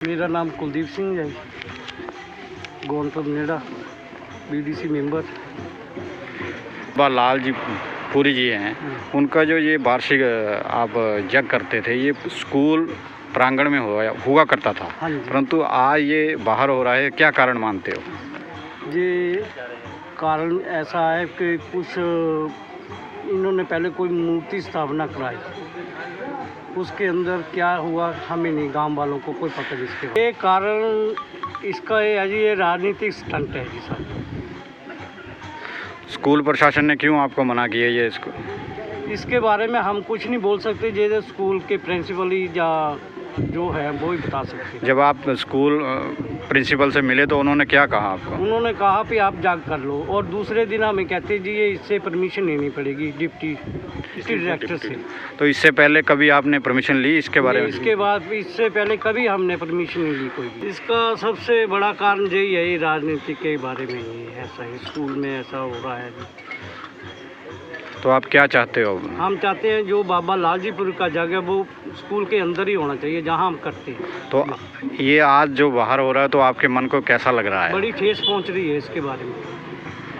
मेरा नाम कुलदीप सिंह है, गौनपुर नेड़ा बीडीसी मेंबर। लाल जी पुरी जी हैं, उनका जो ये वार्षिक आप जग करते थे, ये स्कूल प्रांगण में हुआ करता था। हाँ जी। परंतु आज ये बाहर हो रहा है, क्या कारण मानते हो? ये कारण ऐसा है कि कुछ इन्होंने पहले कोई मूर्ति स्थापना कराई, उसके अंदर क्या हुआ हमें नहीं, गांव वालों को कोई पता नहीं इसके। ये कारण इसका ये है जी, ये राजनीतिक स्टंट है जी सर। स्कूल प्रशासन ने क्यों आपको मना किया ये इसके बारे में हम कुछ नहीं बोल सकते, जैसे स्कूल के प्रिंसिपल ही या जो है वो ही बता सकते हैं। जब आप स्कूल प्रिंसिपल से मिले तो उन्होंने क्या कहा आपको? उन्होंने कहा कि आप जाग कर लो, और दूसरे दिन हमें कहते जी ये इससे परमिशन लेनी पड़ेगी डिप्टी डायरेक्टर से। तो इससे पहले कभी आपने परमिशन ली इसके बारे में? इसके बाद इससे पहले कभी हमने परमिशन नहीं ली कोई भी। इसका सबसे बड़ा कारण यही है, राजनीति के बारे में ही ऐसा है, स्कूल में ऐसा हो रहा है। तो आप क्या चाहते हो? हम चाहते हैं जो बाबा लाल जी पुरी का जग है वो स्कूल के अंदर ही होना चाहिए जहां हम करते हैं। तो ये आज जो बाहर हो रहा है तो आपके मन को कैसा लग रहा है? बड़ी ठेस पहुंच रही है इसके बारे में।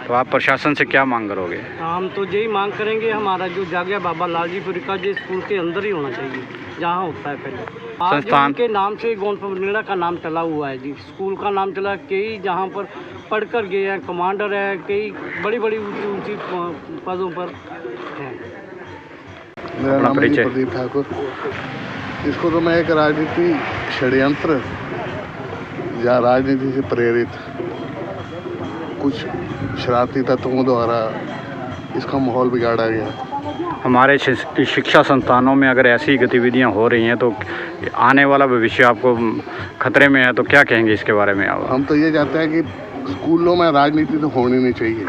तो आप प्रशासन से क्या मांग करोगे? हम तो यही मांग करेंगे, हमारा जो जग है बाबा लाल जी पुरी का, जो स्कूल के अंदर ही होना चाहिए जहाँ होता है पहले। संस्थान के नाम से गौनपुर नेड़ा का नाम चला हुआ है जी, स्कूल का नाम चला, कई जहाँ पर पढ़कर गए हैं, कमांडर है, कई बड़ी बड़ी ऊंची पदों पर हैं। मेरा नाम है प्रदीप ठाकुर। इसको तो मैं एक राजनीति षड्यंत्र या राजनीति से प्रेरित कुछ शरारती तत्वों द्वारा इसका माहौल बिगाड़ा गया। हमारे शिक्षा संस्थानों में अगर ऐसी गतिविधियां हो रही हैं तो आने वाला भविष्य आपको खतरे में है, तो क्या कहेंगे इसके बारे में आप? हम तो ये चाहते हैं कि स्कूलों में राजनीति तो होनी नहीं चाहिए।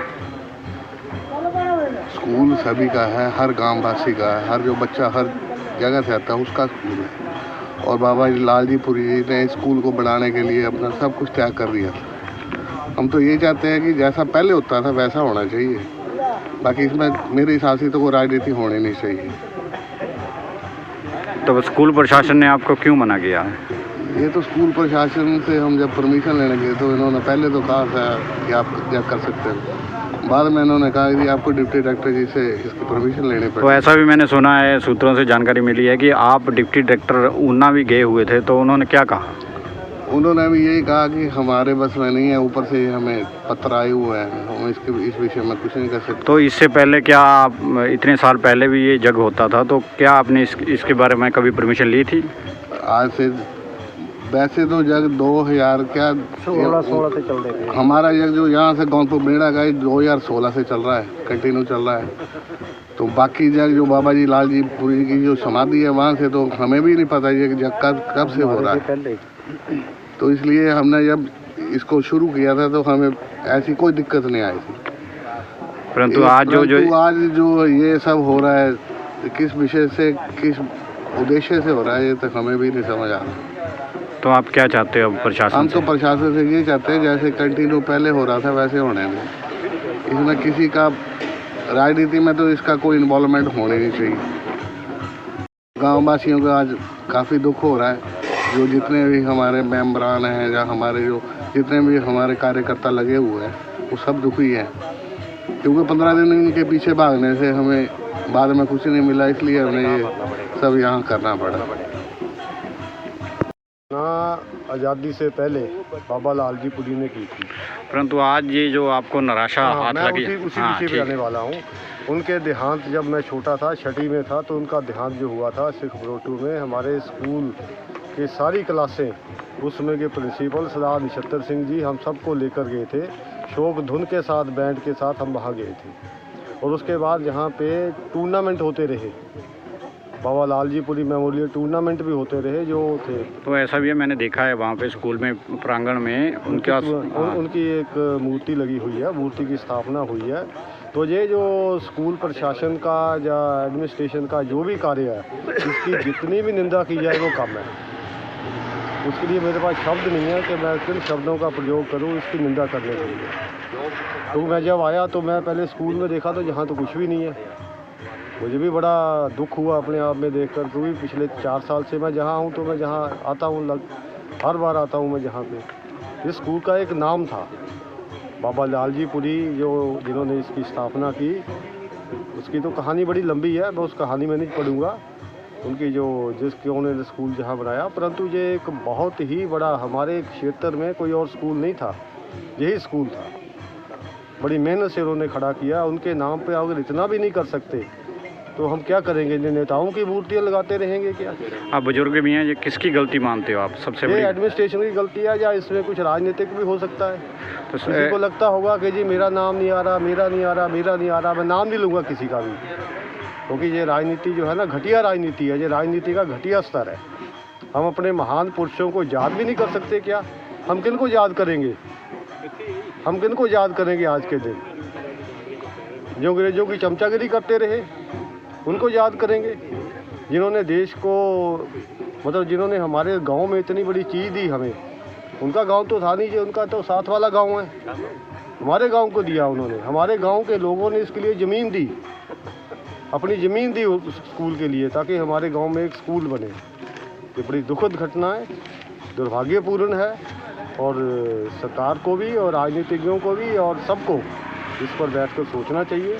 स्कूल सभी का है, हर गांव वासी का है, हर जो बच्चा हर जगह से आता है उसका स्कूल है। और बाबा लाल जी पुरी जी ने स्कूल को बढ़ाने के लिए अपना सब कुछ त्याग कर दिया। हम तो ये चाहते हैं कि जैसा पहले होता था वैसा होना चाहिए। बाकी इसमें मेरे हिसाब से तो कोई राजनीति होनी नहीं चाहिए। तो स्कूल प्रशासन ने आपको क्यों मना किया है? ये तो स्कूल प्रशासन से हम जब परमिशन लेने गए तो इन्होंने पहले तो कहा था कि आप क्या कर सकते हो, बाद में इन्होंने कहा कि आपको डिप्टी डायरेक्टर जी से इसकी परमिशन लेनी पड़ेगी। तो ऐसा भी मैंने सुना है, सूत्रों से जानकारी मिली है कि आप डिप्टी डायरेक्टर ऊना भी गए हुए थे, तो उन्होंने क्या कहा? उन्होंने भी यही कहा कि हमारे बस में नहीं है, ऊपर से हमें पत्र आए हुए हैं, हम इस विषय में कुछ नहीं कर सकते। तो इससे पहले क्या आप इतने साल पहले भी ये जग होता था, तो क्या आपने इसके बारे में कभी परमिशन ली थी? आज से वैसे तो जग 2000 क्या 16 से चल रहे थे। हमारा जग जो यहाँ से गौनपुर बेड़ा का 2016 से चल रहा है, कंटिन्यू चल रहा है। तो बाकी जग जो बाबा जी लाल जी पुरी की जो समाधि है वहाँ से तो हमें भी नहीं पता ये जग कब से हो रहा है। तो इसलिए हमने जब इसको शुरू किया था तो हमें ऐसी कोई दिक्कत नहीं आई थी। परंतु आज जो ये सब हो रहा है, किस विषय से किस उद्देश्य से हो रहा है ये तक हमें भी नहीं समझ आ रहा। तो आप क्या चाहते हो प्रशासन? हम तो प्रशासन से ये चाहते हैं जैसे कंटिन्यू पहले हो रहा था वैसे होने में। इसमें किसी का राजनीति में तो इसका कोई इन्वॉल्वमेंट होने नहीं चाहिए। गाँव वासियों को आज काफ़ी दुख हो रहा है, जो जितने भी हमारे मेम्बरान हैं या हमारे जो जितने भी हमारे कार्यकर्ता लगे हुए हैं वो सब दुखी हैं, क्योंकि 15 दिन इनके पीछे भागने से हमें बाद में कुछ नहीं मिला, इसलिए हमें ये सब यहाँ करना पड़ा। ना आज़ादी से पहले बाबा लाल जी पुरी ने की थी, परंतु आज ये जो आपको निराशा हाथ मैं लगी, उसी विषय पे आने वाला हूँ। उनके देहांत जब मैं छोटा था, छठी में था, तो उनका देहांत जो हुआ था सिख ब्रोटू में, हमारे स्कूल के सारी क्लासें, उसमें के प्रिंसिपल सरदार निशत्तर सिंह जी, हम सबको लेकर गए थे, शोक धुन के साथ बैंड के साथ हम वहाँ गए थे। और उसके बाद यहाँ पे टूर्नामेंट होते रहे, बाबा लाल जी पुरी मेमोरियल टूर्नामेंट भी होते रहे जो थे। तो ऐसा भी है, मैंने देखा है वहाँ पे स्कूल में प्रांगण में उनकी एक मूर्ति लगी हुई है, मूर्ति की स्थापना हुई है। तो ये जो स्कूल प्रशासन का या एडमिनिस्ट्रेशन का जो भी कार्य है, इसकी जितनी भी निंदा की जाए वो कम है। उसके लिए मेरे पास शब्द नहीं है कि मैं किन शब्दों का प्रयोग करूं इसकी निंदा करने के लिए। तो मैं जब आया तो मैं पहले स्कूल में देखा तो यहाँ तो कुछ भी नहीं है। मुझे भी बड़ा दुख हुआ अपने आप में देखकर, क्योंकि पिछले 4 साल से मैं जहाँ हूँ तो मैं जहाँ आता हूँ हर बार आता हूँ मैं जहाँ पे। इस स्कूल का एक नाम था, बाबा लालजी पुरी जिन्होंने इसकी स्थापना की। उसकी तो कहानी बड़ी लंबी है, मैं उस कहानी में नहीं पढ़ूँगा उनकी जिसके उन्होंने स्कूल जहाँ बनाया, परंतु ये एक बहुत ही बड़ा, हमारे क्षेत्र में कोई और स्कूल नहीं था, यही स्कूल था। बड़ी मेहनत से उन्होंने खड़ा किया। उनके नाम पे अगर इतना भी नहीं कर सकते तो हम क्या करेंगे? नेताओं की मूर्तियाँ लगाते रहेंगे क्या? आप बुजुर्ग भी हैं, ये किसकी गलती मानते हो आप सबसे ये बड़ी? एडमिनिस्ट्रेशन की गलती है या इसमें कुछ राजनीतिक भी हो सकता है? तो किसी को लगता होगा कि जी मेरा नाम नहीं आ रहा, मेरा नहीं आ रहा, मेरा नहीं आ रहा, मैं नाम नहीं लूँगा किसी का भी, क्योंकि ये राजनीति जो है ना, घटिया राजनीति है। ये राजनीति का घटिया स्तर है। हम अपने महान पुरुषों को याद भी नहीं कर सकते क्या? हम किन को याद करेंगे? हम किन को याद करेंगे आज के दिन? जो अंग्रेजों की चमचागिरी करते रहे उनको याद करेंगे, जिन्होंने देश को, मतलब जिन्होंने हमारे गांव में इतनी बड़ी चीज़ दी हमें। उनका गांव तो था नहीं, जो उनका तो साथ वाला गांव है, हमारे गांव को दिया उन्होंने। हमारे गांव के लोगों ने इसके लिए ज़मीन दी, अपनी ज़मीन दी उस स्कूल के लिए, ताकि हमारे गांव में एक स्कूल बने। ये बड़ी दुखद घटना है, दुर्भाग्यपूर्ण है, और सरकार को भी और राजनीतिज्ञों को भी और सबको इस पर बैठकर सोचना चाहिए।